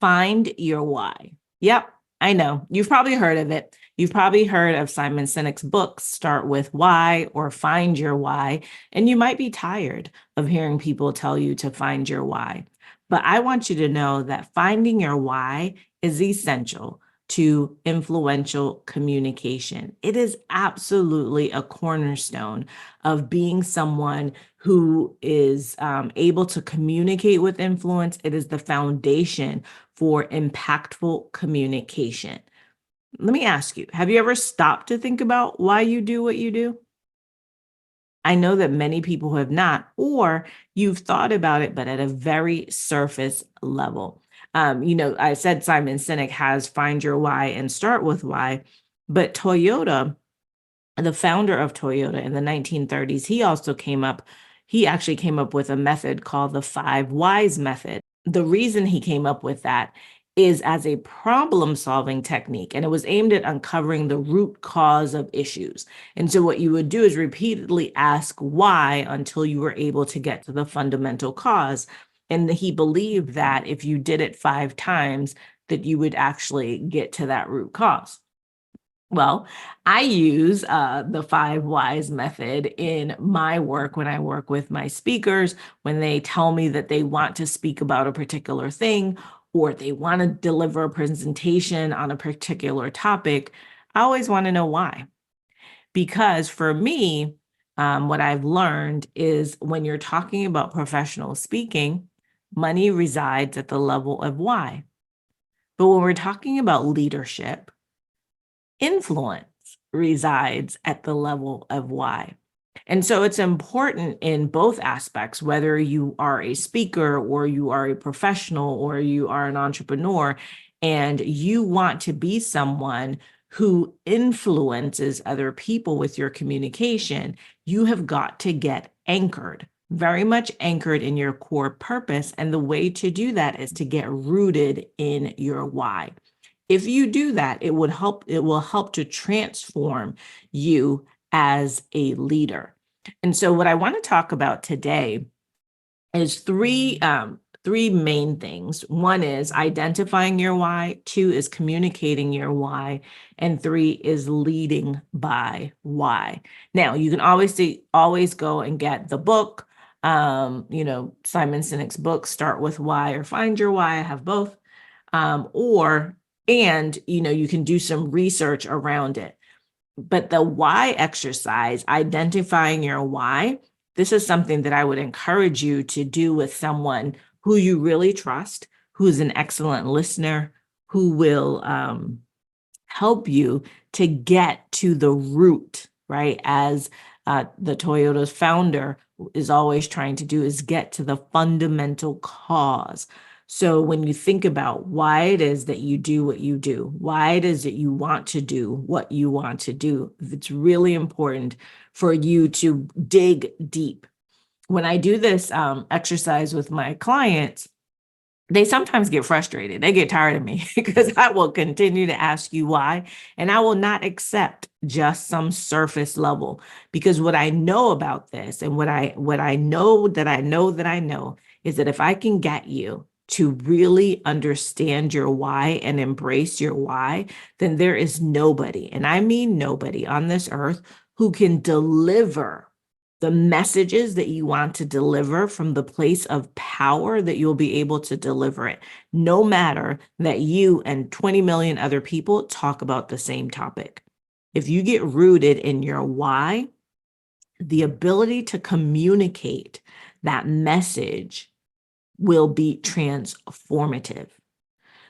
Find your why. Yep, I know. You've probably heard of it. You've probably heard of Simon Sinek's books, Start with Why or Find Your Why. And you might be tired of hearing people tell you to find your why. But I want you to know that finding your why is essential to influential communication. It is absolutely a cornerstone of being someone who is able to communicate with influence. It is the foundation for impactful communication. Let me ask you, have you ever stopped to think about why you do what you do? I know that many people have not, or you've thought about it, but at a very surface level. I said Simon Sinek has Find Your Why and Start with Why, but Toyota, the founder of Toyota in the 1930s, he actually came up with a method called the 5 Whys method. The reason he came up with that is as a problem-solving technique, and it was aimed at uncovering the root cause of issues. And so what you would do is repeatedly ask why until you were able to get to the fundamental cause. And he believed that if you did it 5 times, that you would actually get to that root cause. Well, I use the 5 Whys method in my work when I work with my speakers, when they tell me that they want to speak about a particular thing or they want to deliver a presentation on a particular topic. I always want to know why. Because for me, what I've learned is when you're talking about professional speaking, money resides at the level of why. But when we're talking about leadership, influence resides at the level of why. And so it's important in both aspects, whether you are a speaker or you are a professional or you are an entrepreneur, and you want to be someone who influences other people with your communication, you have got to get anchored, very much anchored in your core purpose. And the way to do that is to get rooted in your why. If you do that, it will help to transform you as a leader. And so what I want to talk about today is three main things. One is identifying your why, 2 is communicating your why, and 3 is leading by why. Now, you can always go and get the book, Simon Sinek's book, Start with Why or Find Your Why. I have both. You can do some research around it. But the why exercise, identifying your why, this is something that I would encourage you to do with someone who you really trust, who's an excellent listener, who will help you to get to the root, right? As the Toyota's founder is always trying to do, is get to the fundamental cause. So when you think about why it is that you do what you do, why it is that you want to do what you want to do, it's really important for you to dig deep. When I do this exercise with my clients, they sometimes get frustrated. They get tired of me because I will continue to ask you why, and I will not accept just some surface level, because what I know about this and what I know that I know is that if I can get you to really understand your why and embrace your why, then there is nobody, and I mean nobody on this earth, who can deliver the messages that you want to deliver from the place of power that you'll be able to deliver it, no matter that you and 20 million other people talk about the same topic. If you get rooted in your why, the ability to communicate that message will be transformative.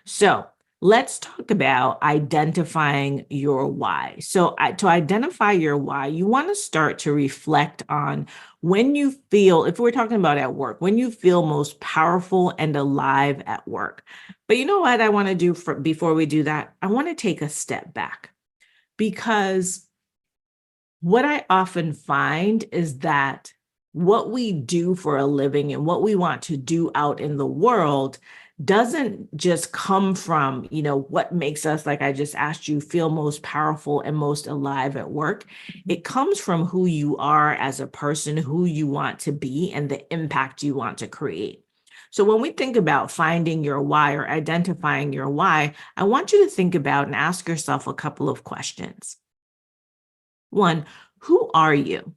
So let's talk about identifying your why. So to identify your why, you want to start to reflect on when you feel, if we're talking about at work, when you feel most powerful and alive at work. But you know what I want to do before we do that? I want to take a step back, because what I often find is that what we do for a living and what we want to do out in the world doesn't just come from, what makes us, like I just asked you, feel most powerful and most alive at work. It comes from who you are as a person, who you want to be, and the impact you want to create. So when we think about finding your why or identifying your why, I want you to think about and ask yourself a couple of questions. One, who are you?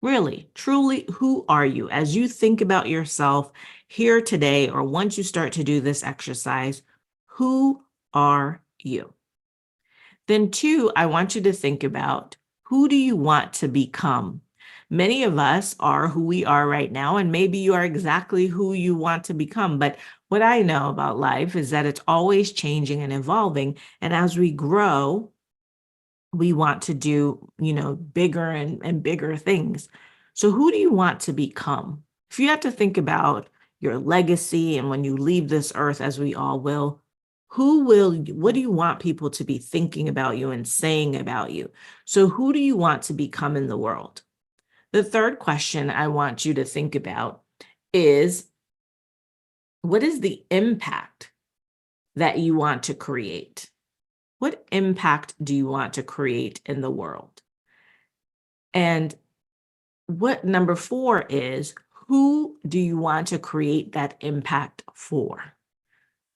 Really, truly, who are you? As you think about yourself here today, or once you start to do this exercise, who are you? Then, two, I want you to think about who do you want to become? Many of us are who we are right now, and maybe you are exactly who you want to become. But what I know about life is that it's always changing and evolving. And as we grow, we want to do, bigger and bigger things. So who do you want to become? If you have to think about your legacy and when you leave this earth, as we all will, what do you want people to be thinking about you and saying about you? So who do you want to become in the world? The third question I want you to think about is, what is the impact that you want to create? What impact do you want to create in the world? And what number four is, who do you want to create that impact for?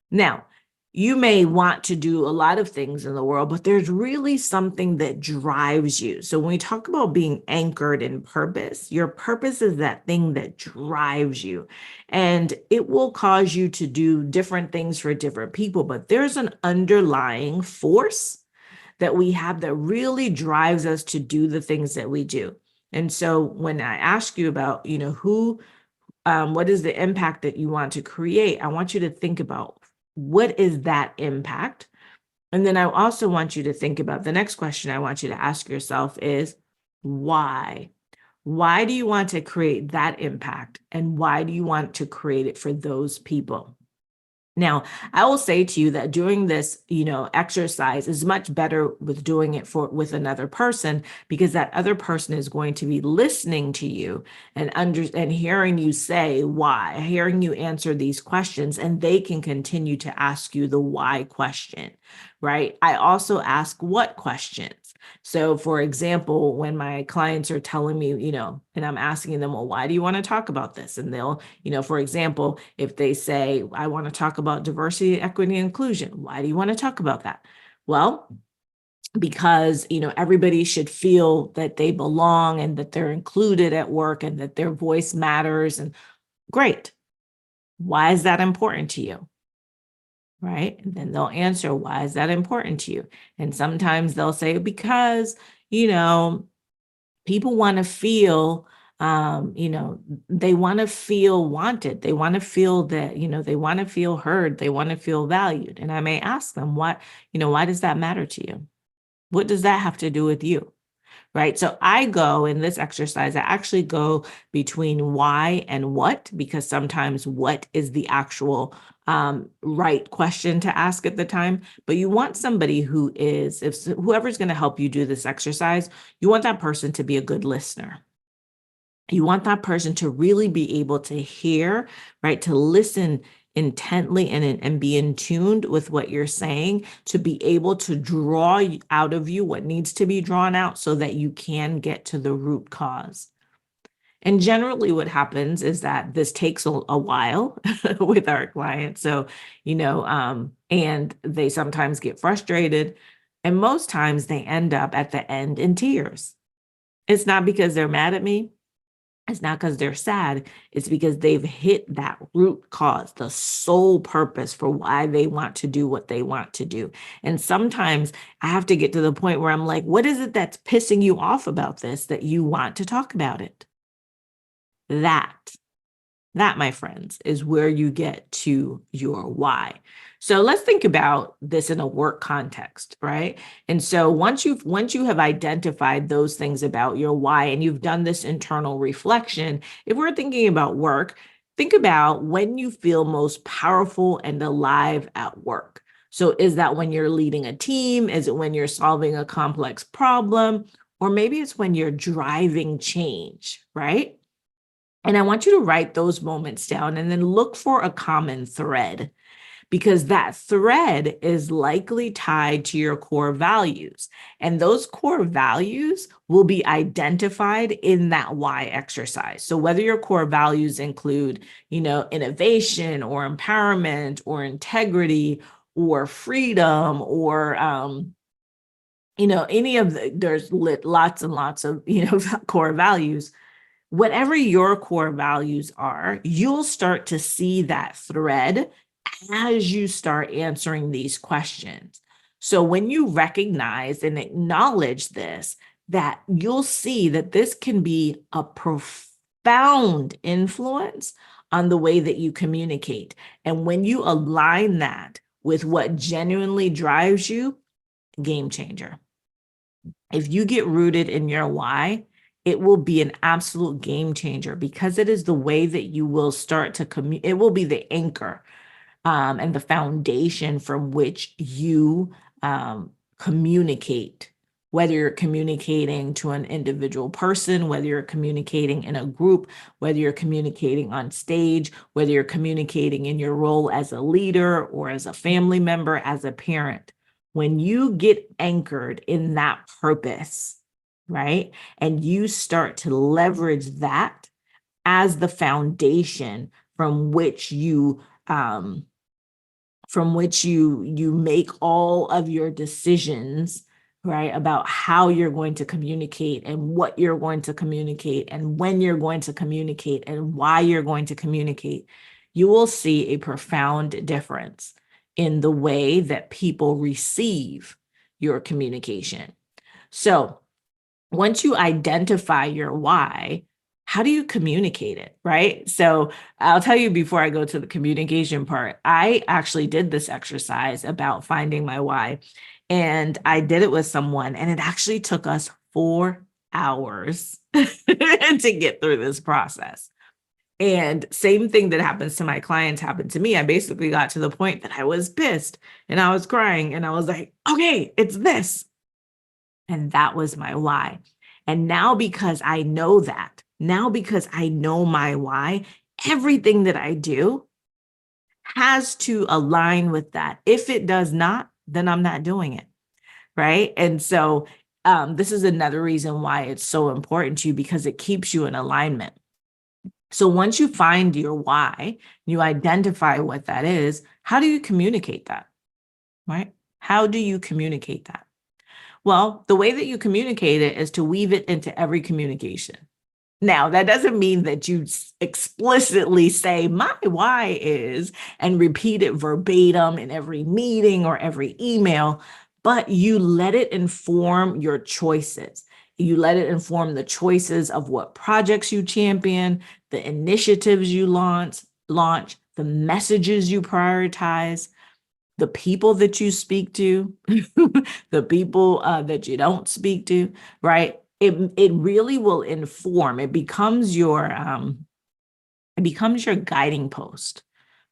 Now, you may want to do a lot of things in the world, but there's really something that drives you. So when we talk about being anchored in purpose, your purpose is that thing that drives you. And it will cause you to do different things for different people, but there's an underlying force that we have that really drives us to do the things that we do. And so when I ask you about, what is the impact that you want to create, I want you to think about what is that impact? And then I also want you to think about the next question I want you to ask yourself is, why? Why do you want to create that impact? And why do you want to create it for those people? Now, I will say to you that doing this, exercise is much better with doing it with another person, because that other person is going to be listening to you and hearing you say why, hearing you answer these questions, and they can continue to ask you the why question, right? I also ask what questions. So, for example, when my clients are telling me, and I'm asking them, well, why do you want to talk about this? And they'll, for example, if they say, I want to talk about diversity, equity, and inclusion, why do you want to talk about that? Well, because, everybody should feel that they belong and that they're included at work and that their voice matters. And great. Why is that important to you? Right? And then they'll answer, why is that important to you? And sometimes they'll say, because, people want to feel, they want to feel wanted. They want to feel that, they want to feel heard. They want to feel valued. And I may ask them, why does that matter to you? What does that have to do with you? Right. So I go in this exercise, I actually go between why and what, because sometimes what is the actual right question to ask at the time. But you want somebody who is, if whoever's going to help you do this exercise, you want that person to be a good listener. You want that person to really be able to hear, right? To listen intently and be in tuned with what you're saying, to be able to draw out of you what needs to be drawn out so that you can get to the root cause. And generally what happens is that this takes a while with our clients. So, and they sometimes get frustrated. And most times they end up at the end in tears. It's not because they're mad at me. It's not because they're sad. It's because they've hit that root cause, the sole purpose for why they want to do what they want to do. And sometimes I have to get to the point where I'm like, what is it that's pissing you off about this that you want to talk about it? That, my friends, is where you get to your why. So let's think about this in a work context, right? And so once you have identified those things about your why and you've done this internal reflection, if we're thinking about work, think about when you feel most powerful and alive at work. So is that when you're leading a team? Is it when you're solving a complex problem? Or maybe it's when you're driving change, right? And I want you to write those moments down and then look for a common thread, because that thread is likely tied to your core values. And those core values will be identified in that why exercise. So whether your core values include, innovation or empowerment or integrity or freedom or any of there's lots and lots of core values. Whatever your core values are, you'll start to see that thread as you start answering these questions. So when you recognize and acknowledge this, that you'll see that this can be a profound influence on the way that you communicate. And when you align that with what genuinely drives you, game changer. If you get rooted in your why, it will be an absolute game changer because it is the way that you will start to it will be the anchor and the foundation from which you communicate, whether you're communicating to an individual person, whether you're communicating in a group, whether you're communicating on stage, whether you're communicating in your role as a leader or as a family member, as a parent. When you get anchored in that purpose, right, and you start to leverage that as the foundation from which you make all of your decisions, right, about how you're going to communicate and what you're going to communicate and when you're going to communicate and why you're going to communicate, you will see a profound difference in the way that people receive your communication. So once you identify your why, how do you communicate it, right? So I'll tell you before I go to the communication part, I actually did this exercise about finding my why, and I did it with someone, and it actually took us 4 hours to get through this process. And same thing that happens to my clients happened to me. I basically got to the point that I was pissed and I was crying and I was like, okay, it's this. And that was my why. And now because I know that, now because I know my why, everything that I do has to align with that. If it does not, then I'm not doing it. Right. And so this is another reason why it's so important to you, because it keeps you in alignment. So once you find your why, you identify what that is, how do you communicate that? Right? How do you communicate that? Well, the way that you communicate it is to weave it into every communication. Now, that doesn't mean that you explicitly say, my why is, and repeat it verbatim in every meeting or every email, but you let it inform your choices. You let it inform the choices of what projects you champion, the initiatives you launch, the messages you prioritize, the people that you speak to, the people that you don't speak to, right? It really will inform. It becomes your guiding post,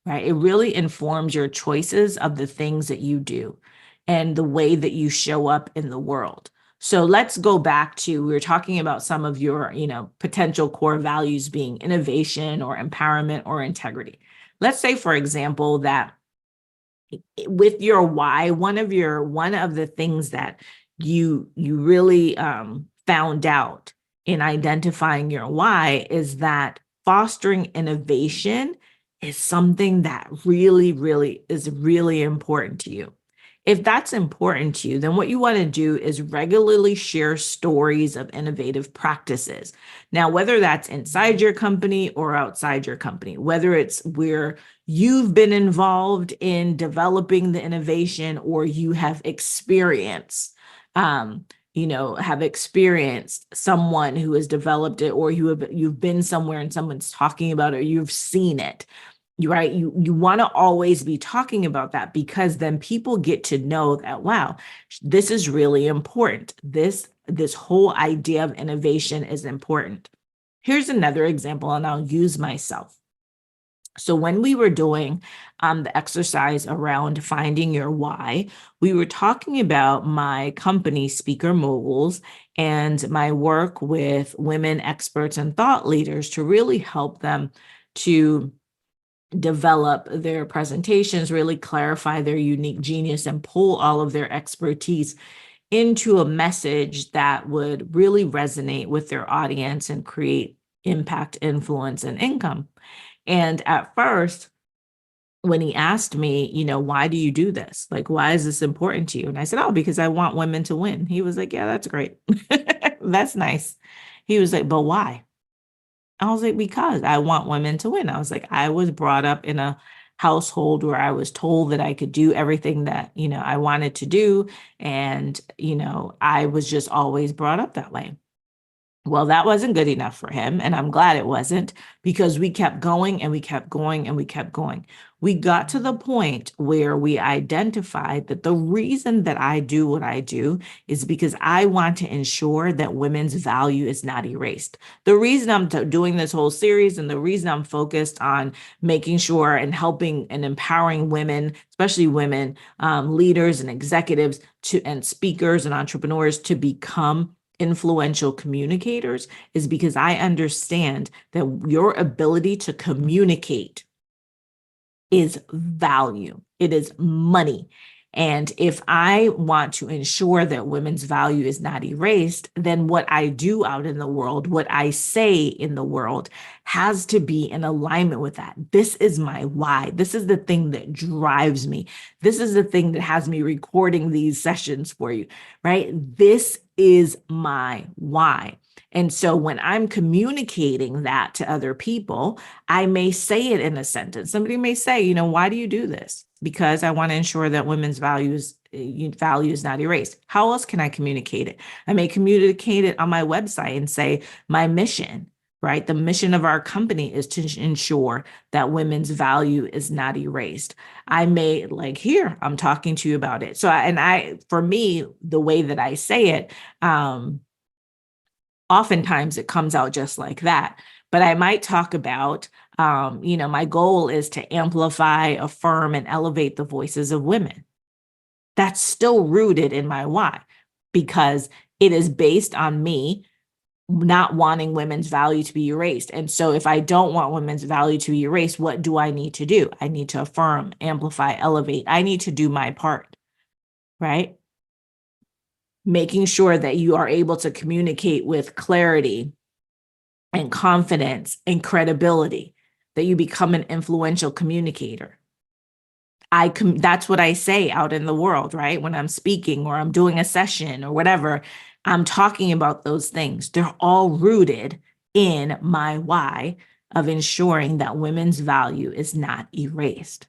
right? It really informs your choices of the things that you do and the way that you show up in the world. So let's go back to, we were talking about some of your, potential core values being innovation or empowerment or integrity. Let's say, for example, that with your why, one of the things that you really found out in identifying your why is that fostering innovation is something that really, really is really important to you. If that's important to you, then what you want to do is regularly share stories of innovative practices. Now, whether that's inside your company or outside your company, whether it's where you've been involved in developing the innovation or you have experienced, have experienced someone who has developed it, or you've been somewhere and someone's talking about it, or you've seen it. Right? You want to always be talking about that, because then people get to know that, wow, this is really important. This whole idea of innovation is important. Here's another example, and I'll use myself. So when we were doing the exercise around finding your why, we were talking about my company, Speaker Moguls, and my work with women experts and thought leaders to really help them to develop their presentations, really clarify their unique genius, and pull all of their expertise into a message that would really resonate with their audience and create impact, influence, and income. And at first, when he asked me, why do you do this? Like, why is this important to you? And I said, oh, because I want women to win. He was like, yeah, that's great. That's nice. He was like, but why? I was like, because I want women to win. I was like, I was brought up in a household where I was told that I could do everything that, I wanted to do. And, I was just always brought up that way. Well, that wasn't good enough for him. And I'm glad it wasn't, because we kept going and we kept going and we kept going. We got to the point where we identified that the reason that I do what I do is because I want to ensure that women's value is not erased. The reason I'm doing this whole series and the reason I'm focused on making sure and helping and empowering women, especially women, leaders and executives and speakers and entrepreneurs to become influential communicators, is because I understand that your ability to communicate is value. It is money. And if I want to ensure that women's value is not erased, then what I do out in the world, what I say in the world, has to be in alignment with that. This is my why. This is the thing that drives me. This is the thing that has me recording these sessions for you, right? This is my why. And so when I'm communicating that to other people, I may say it in a sentence. Somebody may say, why do you do this? Because I want to ensure that women's value is not erased. How else can I communicate it? I may communicate it on my website and say my mission, right? The mission of our company is to ensure that women's value is not erased. I may, like, here, I'm talking to you about it. So, for me, the way that I say it, oftentimes it comes out just like that. But I might talk about, my goal is to amplify, affirm, and elevate the voices of women. That's still rooted in my why, because it is based on me not wanting women's value to be erased. And so if I don't want women's value to be erased, what do I need to do? I need to affirm, amplify, elevate. I need to do my part, right? Making sure that you are able to communicate with clarity and confidence and credibility, that you become an influential communicator. That's what I say out in the world, right? When I'm speaking or I'm doing a session or whatever, I'm talking about those things. They're all rooted in my why of ensuring that women's value is not erased.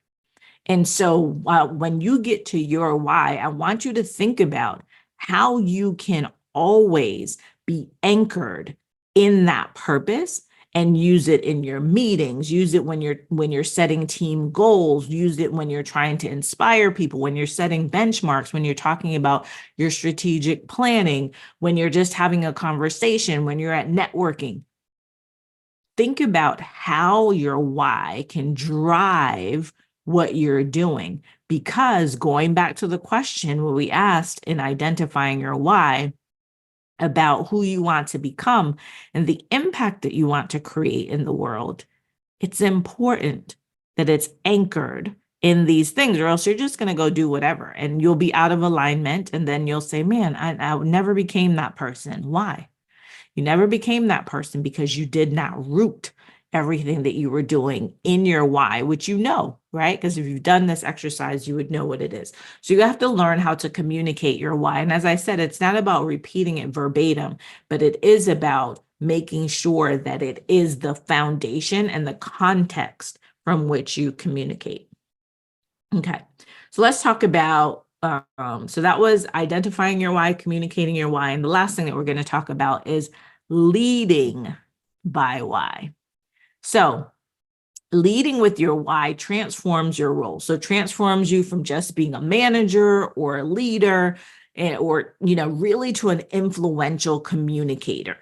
And so when you get to your why, I want you to think about how you can always be anchored in that purpose and use it in your meetings, use it when you're setting team goals, use it when you're trying to inspire people, when you're setting benchmarks, when you're talking about your strategic planning, when you're just having a conversation, when you're at networking. Think about how your why can drive what you're doing. Because going back to the question what we asked in identifying your why, about who you want to become and the impact that you want to create in the world, it's important that it's anchored in these things, or else you're just going to go do whatever and you'll be out of alignment. And then you'll say, man, I never became that person. Why? You never became that person because you did not root everything that you were doing in your why, which right? Because if you've done this exercise, you would know what it is. So you have to learn how to communicate your why. And as I said, it's not about repeating it verbatim, but it is about making sure that it is the foundation and the context from which you communicate. Okay, so let's talk about, so that was identifying your why, communicating your why. And the last thing that we're going to talk about is leading by why. So leading with your why transforms your role. So transforms you from just being a manager or a leader or, really to an influential communicator.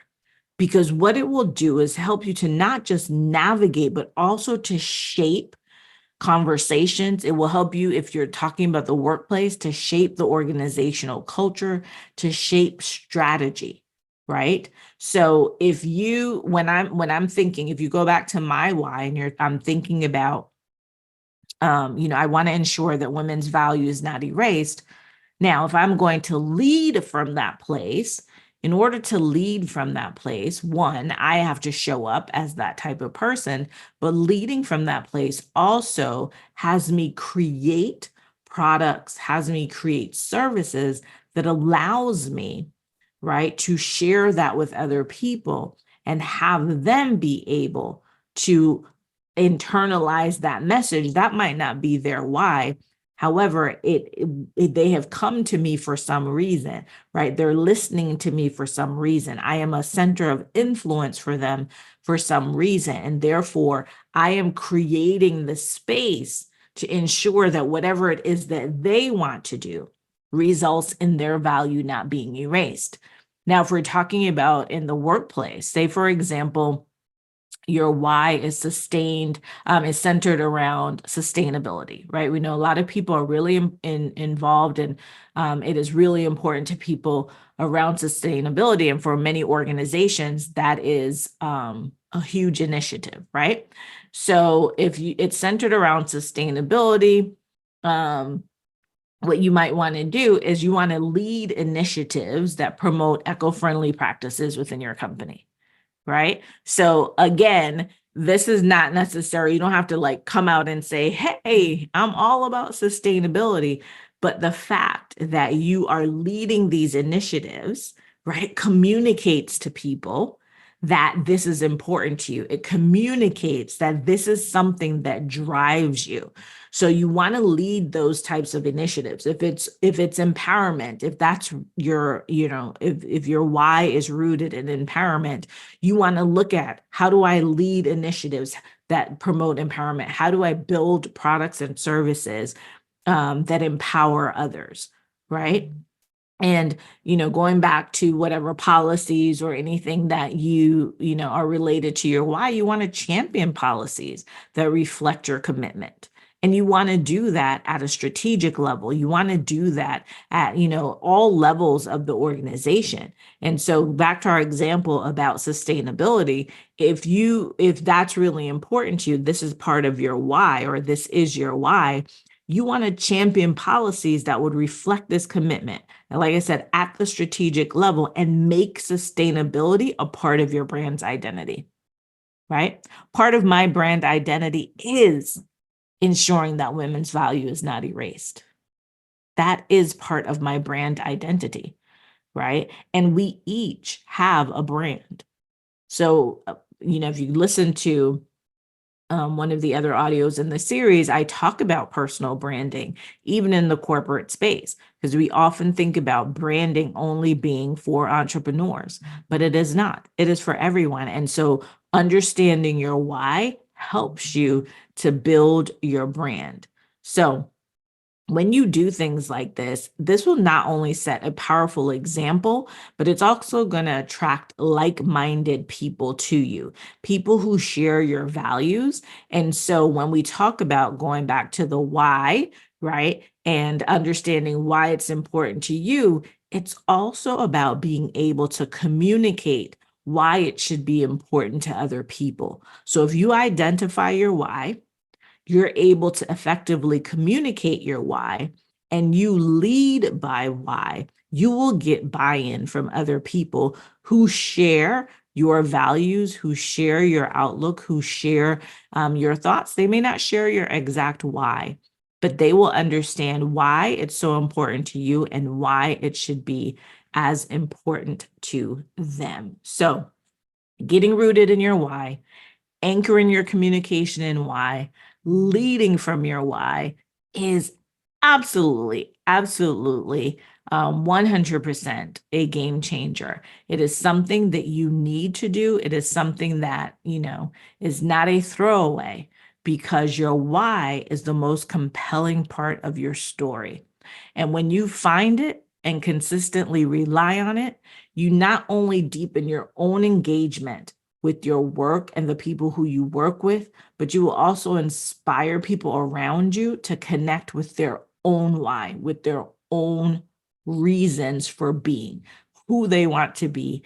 Because what it will do is help you to not just navigate, but also to shape conversations. It will help you, if you're talking about the workplace, to shape the organizational culture, to shape strategy, right? So when I'm thinking, if you go back to my why and I'm thinking about I want to ensure that women's value is not erased. Now, if I'm going to lead from that place, in order to lead from that place, one, I have to show up as that type of person, but leading from that place also has me create products, has me create services that allows me, right, to share that with other people and have them be able to internalize that message. That might not be their why. However, they have come to me for some reason, right? They're listening to me for some reason. I am a center of influence for them for some reason. And therefore, I am creating the space to ensure that whatever it is that they want to do results in their value not being erased. Now, if we're talking about in the workplace, say, for example, your why is is centered around sustainability, right? We know a lot of people are really involved, and it is really important to people around sustainability. And for many organizations, that is a huge initiative, right? So if it's centered around sustainability, what you might want to do is you want to lead initiatives that promote eco-friendly practices within your company. Right? So again, this is not necessary. You don't have to come out and say, hey, I'm all about sustainability. But the fact that you are leading these initiatives, right, communicates to people that this is important to you. It communicates that this is something that drives you. So you want to lead those types of initiatives. If it's empowerment, if that's your, if your why is rooted in empowerment, you want to look at, how do I lead initiatives that promote empowerment? How do I build products and services that empower others, right? And, going back to whatever policies or anything that are related to your why, you want to champion policies that reflect your commitment. And you want to do that at a strategic level. You want to do that at, all levels of the organization. And so back to our example about sustainability, if that's really important to you, this is part of your why, or this is your why, you want to champion policies that would reflect this commitment. And like I said, at the strategic level, and make sustainability a part of your brand's identity, right? Part of my brand identity is ensuring that women's value is not erased. That is part of my brand identity, right? And we each have a brand. So, if you listen to one of the other audios in the series, I talk about personal branding, even in the corporate space, because we often think about branding only being for entrepreneurs, but it is not. It is for everyone. And so understanding your why helps you to build your brand. So when you do things like this will not only set a powerful example, but it's also going to attract like-minded people to you, people who share your values. And so when we talk about going back to the why, right, and understanding why it's important to you, it's also about being able to communicate why it should be important to other people. So if you identify your why, you're able to effectively communicate your why, and you lead by why, you will get buy-in from other people who share your values, who share your outlook, who share your thoughts. They may not share your exact why, but they will understand why it's so important to you and why it should be as important to them. So getting rooted in your why, anchoring your communication in why, leading from your why is absolutely, absolutely 100% a game changer. It is something that you need to do. It is something that, is not a throwaway, because your why is the most compelling part of your story. And when you find it and consistently rely on it, you not only deepen your own engagement with your work and the people who you work with, but you will also inspire people around you to connect with their own why, with their own reasons for being, who they want to be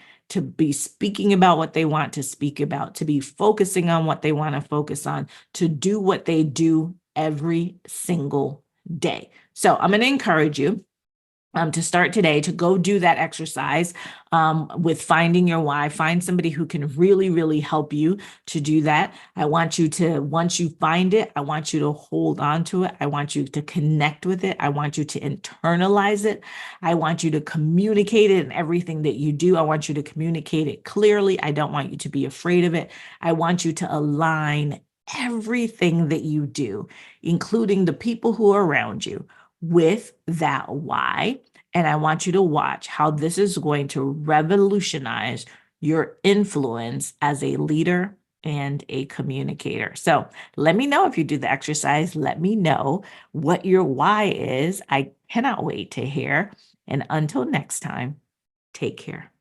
speaking about what they want to speak about, to be focusing on what they want to focus on, to do what they do every single day. So I'm going to encourage you to start today, to go do that exercise with finding your why. Find somebody who can really, really help you to do that. I want you to, once you find it, I want you to hold on to it. I want you to connect with it. I want you to internalize it. I want you to communicate it in everything that you do. I want you to communicate it clearly. I don't want you to be afraid of it. I want you to align everything that you do, including the people who are around you, with that why. And I want you to watch how this is going to revolutionize your influence as a leader and a communicator. So let me know if you do the exercise. Let me know what your why is. I cannot wait to hear. And until next time, take care.